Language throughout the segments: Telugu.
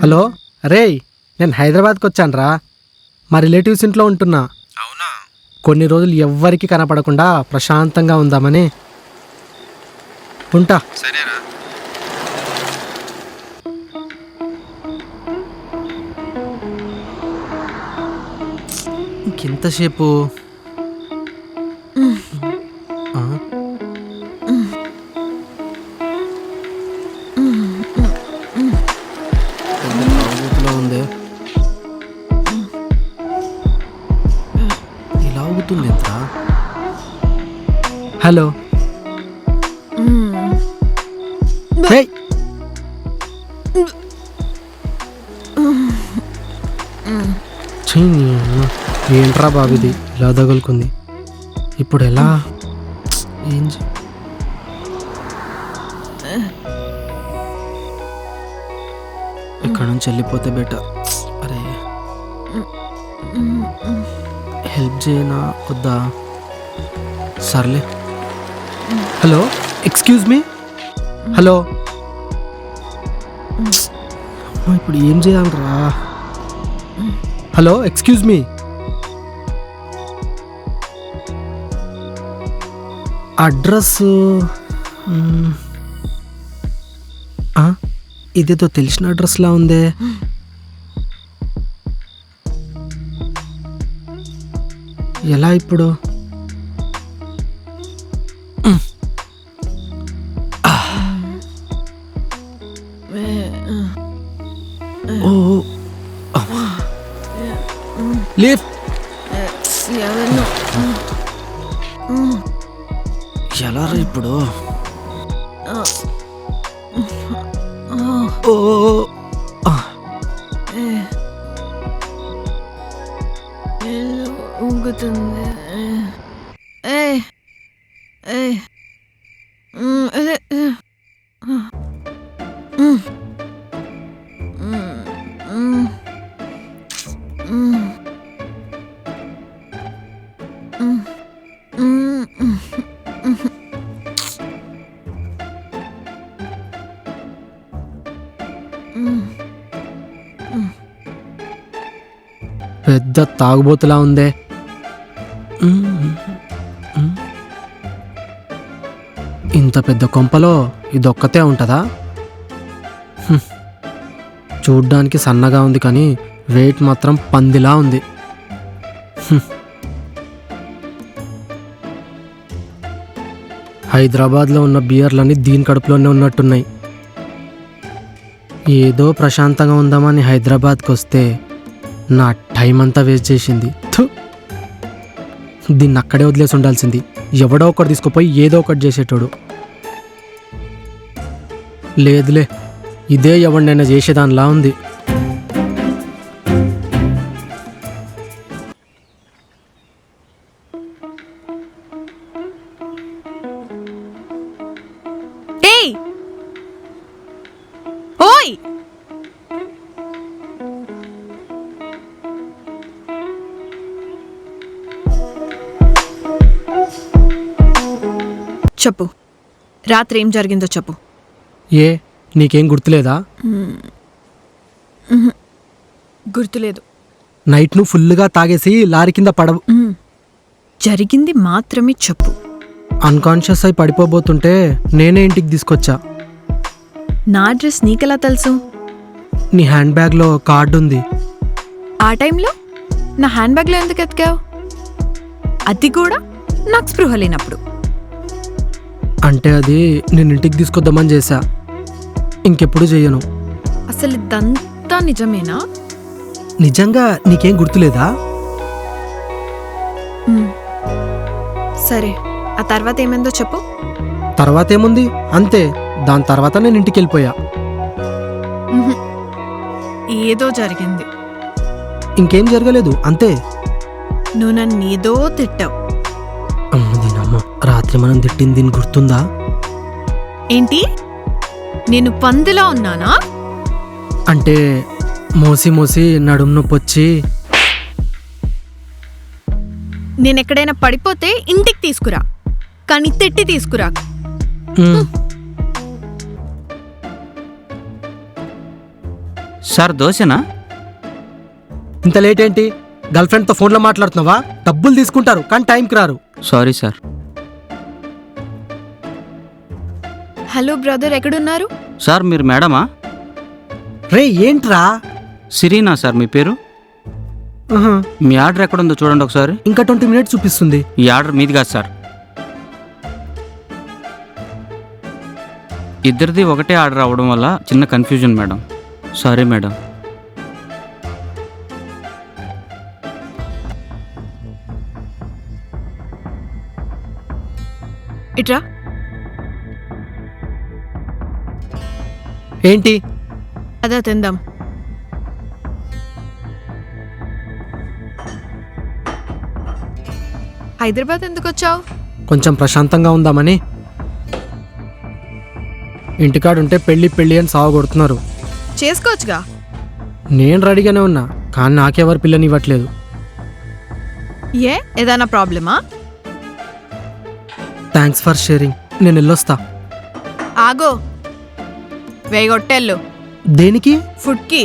హలో రేయ్, నేను హైదరాబాద్కి వచ్చానురా. మా రిలేటివ్స్ ఇంట్లో ఉంటున్నా. అవునా? కొన్ని రోజులు ఎవ్వరికి కనపడకుండా ప్రశాంతంగా ఉందామని ఉంటా. సరేరా. ఇంకెంతసేపు? ఆ? పెద్ద తాగుబోతులా ఉందే. ఇలా అవుతుంది ఎంత? హలో రేయ్, ఛీ, ఏంట్రా బాబిది ఇలా తగులుకుంది. ఇప్పుడు ఎలా? ఏం ఇక్కడ నుంచి వెళ్ళిపోతే బెటర్. అరే, హెల్ప్ చేయనా వద్దా? సర్లే. Hello, excuse me. హలో, ఇప్పుడు ఏం చేయాలరా? Hello, excuse me. అడ్రస్ ఇదేదో తెలిసిన అడ్రస్లా ఉందే. ఎలా ఇప్పుడు? ఓ, లిఫ్ట్ ఎలా రా ఇప్పుడు? ఓ, ఊగుతుంది. పెద్ద తాగుబోతులా ఉందే. ఇంత పెద్ద కొంపలో ఇదొక్కతే ఉంటుందా? చూడ్డానికి సన్నగా ఉంది కానీ వెయిట్ మాత్రం పందిలా ఉంది. హైదరాబాద్లో ఉన్న బియర్లన్నీ దీని కడుపులోనే ఉన్నట్టున్నాయి. ఏదో ప్రశాంతంగా ఉందామని హైదరాబాద్కి వస్తే నా టైం అంతా వేస్ట్ చేసింది. దీన్ని అక్కడే వదిలేసి ఉండాల్సింది. ఎవడో ఒకటి తీసుకుపోయి ఏదో ఒకటి చేసేటోడు. లేదులే, ఇదే ఎవరినైనా చేసేదానిలా ఉంది. ఓయ్, చెప్పు. రాత్రి ఏం జరిగిందో చెప్పు. ఏ, నీకేం గుర్తులేదా? గుర్తులేదు. నైట్ నువ్వు ఫుల్గా తాగేసి లారీ కింద జరిగింది మాత్రమే చెప్పు. అన్కాన్షియస్ అయి పడిపోబోతుంటే నేనే ఇంటికి తీసుకొచ్చా. నా అడ్రస్ నీకెలా తెలుసు? నీ హ్యాండ్ బ్యాగ్లో కార్డు ఉంది. ఆ టైంలో నా హ్యాండ్ బ్యాగ్లో ఎందుకు ఎతికావు? అది కూడా నాకు స్పృహ లేనప్పుడు. అంటే అది నేను ఇంటికి తీసుకొద్దామని చేశా. ఇంకెప్పుడు చెయ్యను. అసలు ఇదంతా నిజమేనా? నిజంగా నీకేం గుర్తులేదా? సరే, ఆ తర్వాత ఏమైందో చెప్పు. తర్వాత ఏముంది, అంతే. దాని తర్వాత నేను ఇంటికి వెళ్ళిపోయా. ఏదో జరిగింది. ఇంకేం జరగలేదు, అంతే. నువ్వు నన్ను ఏదో తిట్టావు. అమ్మదినమ్మ, రాత్రి మనం తిట్టింది దీని గుర్తుందా? ఏంటి? నేను పందిలా ఉన్నానా? అంటే మోసి మోసి నడుము నొప్పి వచ్చి. నేనెక్కడైనా పడిపోతే ఇంటికి తీసుకురా, కానీ తిట్టి తీసుకురా. సార్ దోశనా? ఇంత లేట్ ఏంటి? గర్ల్ ఫ్రెండ్తో ఫోన్లో మాట్లాడుతున్నావా? డబ్బులు తీసుకుంటారు కానీ టైంకి రారు. Sorry sir. హలో బ్రదర్, ఎక్కడున్నారు? సార్ మీరు మేడమా? రే ఏంట్రా? సిరీనా సార్ మీ పేరు? ఆహా, మీ ఆర్డర్ ఎక్కడుందో చూడండి ఒకసారి. ఇంకా 20 minutes చూపిస్తుంది. ఈ ఆర్డర్ మీది కాదు సార్. ఇద్దరిది ఒకటే ఆర్డర్ అవ్వడం వల్ల చిన్న కన్ఫ్యూజన్ మేడం. Sorry madam. ఇట్రా. ఏంటి? అదా తిందాం. హైదరాబాద్ ఎందుకు వచ్చావు? కొంచెం ప్రశాంతంగా ఉందామని. ఇంటికాడుంటే పెళ్ళి అని సావగొడుతున్నారు. చేసుకోవచ్చుగా. నేను రెడీగానే ఉన్నా కానీ నాకెవరు పిల్లనివ్వట్లేదు. ఏ ఏదైనా ప్రాబ్లమా? Thanks for sharing. నేను వెళ్ళొస్తా. ఆగో, వేయగొట్టెళ్ళు. దేనికి? ఫుడ్కి.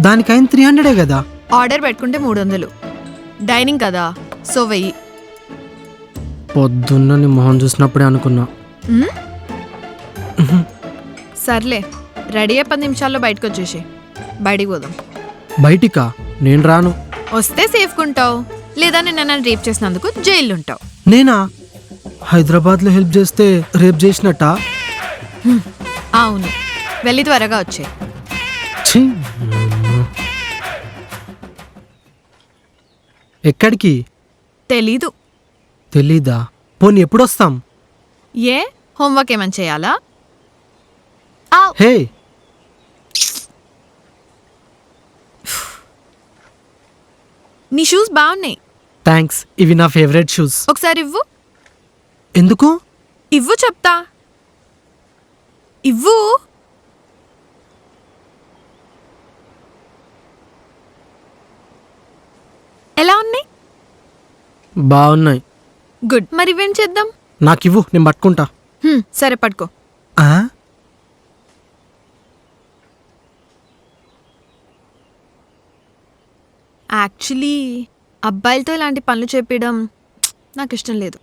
దానికైన 300 కదా. ఆర్డర్ పెట్టుకుంటే 300. డైనింగ్ కదా, సో 1000. పొద్దున్న నీ మొహం చూసినప్పుడే అనుకున్నా. సర్లే, రెడీ అయ్యే 10 నిమిషాల్లో బయటకు వచ్చేసి బయటికి పోదాం. బయటికా? నేను రాను. వస్తే సేఫ్కుంటావు, లేదా నేను నన్ను రేప్ చేసినందుకు జైల్లో ఉంటావు. నేనా? హైదరాబాద్లో హెల్ప్ చేస్తే రేప్ చేసినట్టా? అవును, వెళ్ళి త్వరగా వచ్చే. ఛీ! ఎక్కడికి? తెలీదు. తెలీదా? పోనీ ఎప్పుడొస్తాం? ఏ హోంవర్క్ ఏమని చేయాలా? హే, నీ షూస్ బాగున్నాయి. థ్యాంక్స్. ఇవి నా ఫేవరెట్ షూస్. ఒకసారి ఇవ్వు. ఎందుకు? ఇవ్వు చెప్తా. ఇవ్వు. ఎలా ఉన్నాయి? బాగున్నాయి. గుడ్. మరి ఇవేం చేద్దాం? నాకివ్వు, నేను పట్టుకుంటా. సరే పట్టుకో. ఆ? యాక్చువల్లీ అబ్బాయిలతో ఇలాంటి పనులు చెప్పడం నాకు ఇష్టం లేదు.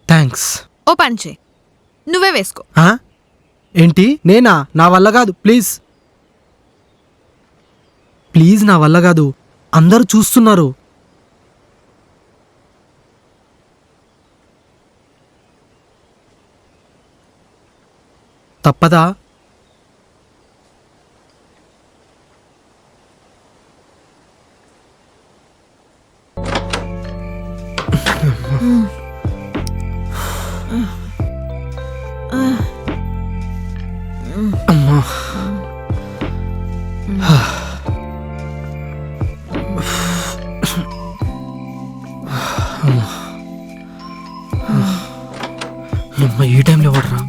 థ్యాంక్స్. ఓ పని చేయి, నువ్వే వేసుకో. ఆ? ఏంటి? నేనా? నా వల్ల కాదు. ప్లీజ్ ప్లీజ్, నా వల్ల కాదు. అందరూ చూస్తున్నారు. తప్పదా? అమ్మా. అమ్మా, ఈ టైంలో ఎవడరా?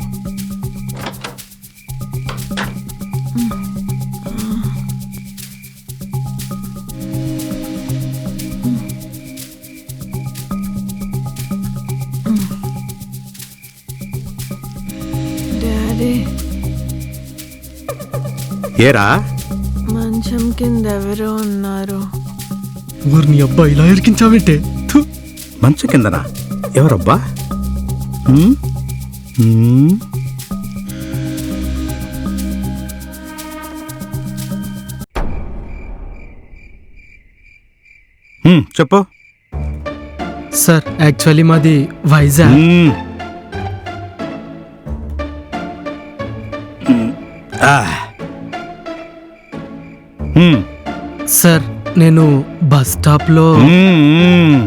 డాడీ, ఏరా మంచం కింద ఎవరో ఉన్నారు. ఊరిని అబ్బా, ఇలా ఇరికించావేంటే? థు. మంచం కిందనా? ఎవరబ్బా? హ్మ్? హ్మ్? చెప్పు. సార్, యాక్చువల్లీ మాది వైజాగ్. హ్మ్. ఆ. హ్మ్. సార్, నేను బస్ స్టాప్లో హ్మ్.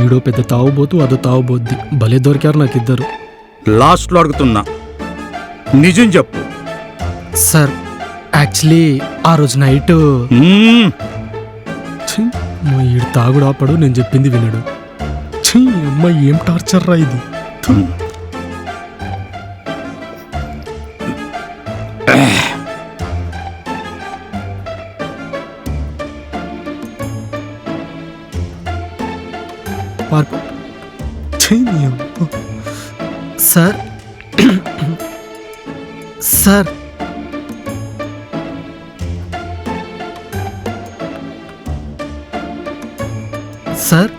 ఈడో పెద్ద తాగుబోతు, అదో తాగుబోద్ది. భలే దొరికారు నాకు ఇద్దరు. లాస్ట్లో అడుగుతున్నా, నిజం చెప్పు. సార్, యాక్చువల్లీ ఆ రోజు నైట్ హ్మ్. ఈడు తాగుడు ఆపడు, నేను చెప్పింది వినడు. ఛీ, అమ్మాయి ఏం టార్చర్ రా ఇది. థు. పార్కు. ఛీ, నీ అబ్బా. సార్ సార్, సార్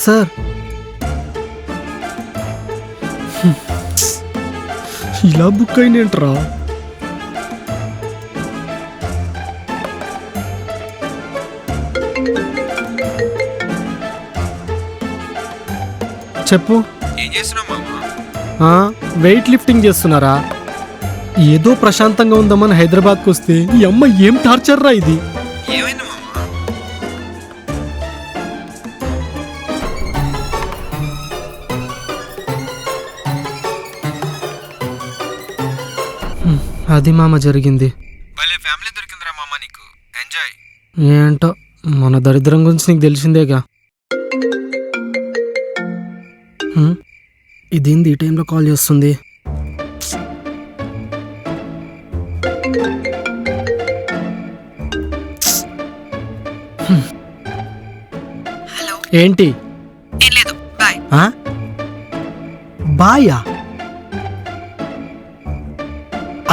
సార్ ఇలా బుక్ అయినేంట్రా? చెప్పు. ఏం చేస్తున్నావు మామ? వెయిట్ లిఫ్టింగ్ చేస్తున్నారా? ఏదో ప్రశాంతంగా ఉందామని హైదరాబాద్కి వస్తే ఈ అమ్మ ఏం టార్చర్ రా ఇది. ఏమైంది మామ? అది మామ జరిగింది. భలే ఫ్యామిలీ దొరికిందిరా మామ నీకు. ఎంజాయ్. ఏంటో మన దరిద్రం గురించి నీకు తెలిసిందేగా. ఇదేంది ఈ టైంలో కాల్ చేస్తుంది? హలో, ఏంటి? ఏం లేదు, బాయ్. బాయా?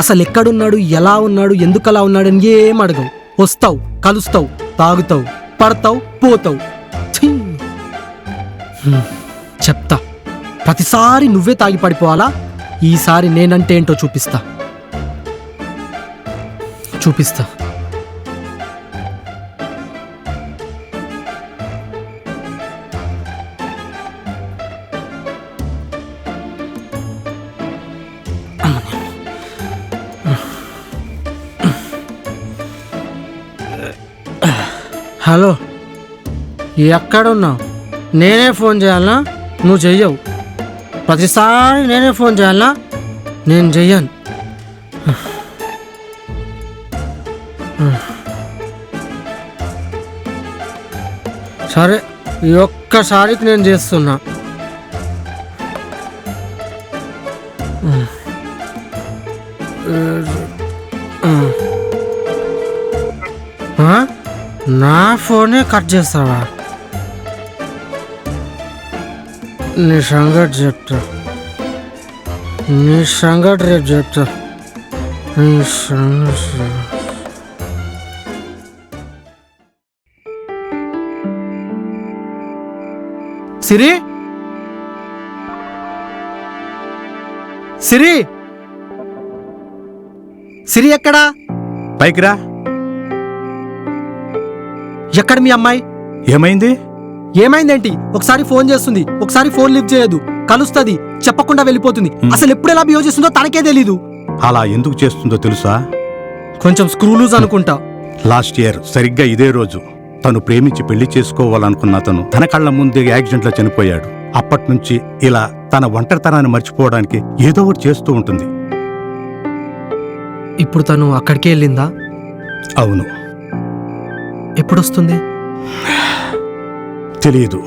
అసలు ఎక్కడున్నాడు, ఎలా ఉన్నాడు, ఎందుకు అలా ఉన్నాడు అని ఏం అడగవు. వస్తావు, కలుస్తావు, తాగుతావు, పడతావు, పోతావు. ఛీ! చెప్తా, ప్రతిసారి నువ్వే తాగి పడిపోవాలా? ఈసారి నేనంటే ఏంటో చూపిస్తా. చూపిస్తా. హలో, ఎక్కడున్నావు? నేనే ఫోన్ చేయాలనా? నువ్వు చెయ్యవు. ప్రతిసారి నేనే ఫోన్ చేయాలనా? నేను చెయ్యను. సరే, ఈ ఒక్కసారికి నేను చేస్తున్నా. నా ఫోనే కట్ చేస్తావా? నీ సంగతి చెప్తా. నీ సంగతి రేపు చెప్తా. నీ సంగతి. సిరి, సిరి, సిరి ఎక్కడా? పైకి రా. ఎక్కడ మీ అమ్మాయి? ఏమైంది? ఏమైందేంటి? ఒకసారి ఫోన్ చేస్తుంది, ఒకసారి ఫోన్ లిఫ్ట్ చేయదు, కలుస్తుంది, చెప్పకుండా వెళ్ళిపోతుంది. అసలు ఎప్పుడు ఎలా బిహేవ్ చేస్తుందో తనకే తెలీదు. అలా ఎందుకు చేస్తుందో తెలుసా? కొంచెం స్క్రూ లూజ్ అనుకుంటా. లాస్ట్ ఇయర్ సరిగ్గా ఇదే రోజు తను ప్రేమించి పెళ్లి చేసుకోవాలనుకున్న అతను తన కళ్ళ ముందే యాక్సిడెంట్లో చనిపోయాడు. అప్పట్నుంచి ఇలా తన ఒంటరితనాన్ని మర్చిపోవడానికి ఏదో ఒకటి చేస్తూ ఉంటుంది. ఇప్పుడు తను అక్కడికే వెళ్ళిందా? అవును. ఎప్పుడొస్తుంది? తెలియదు.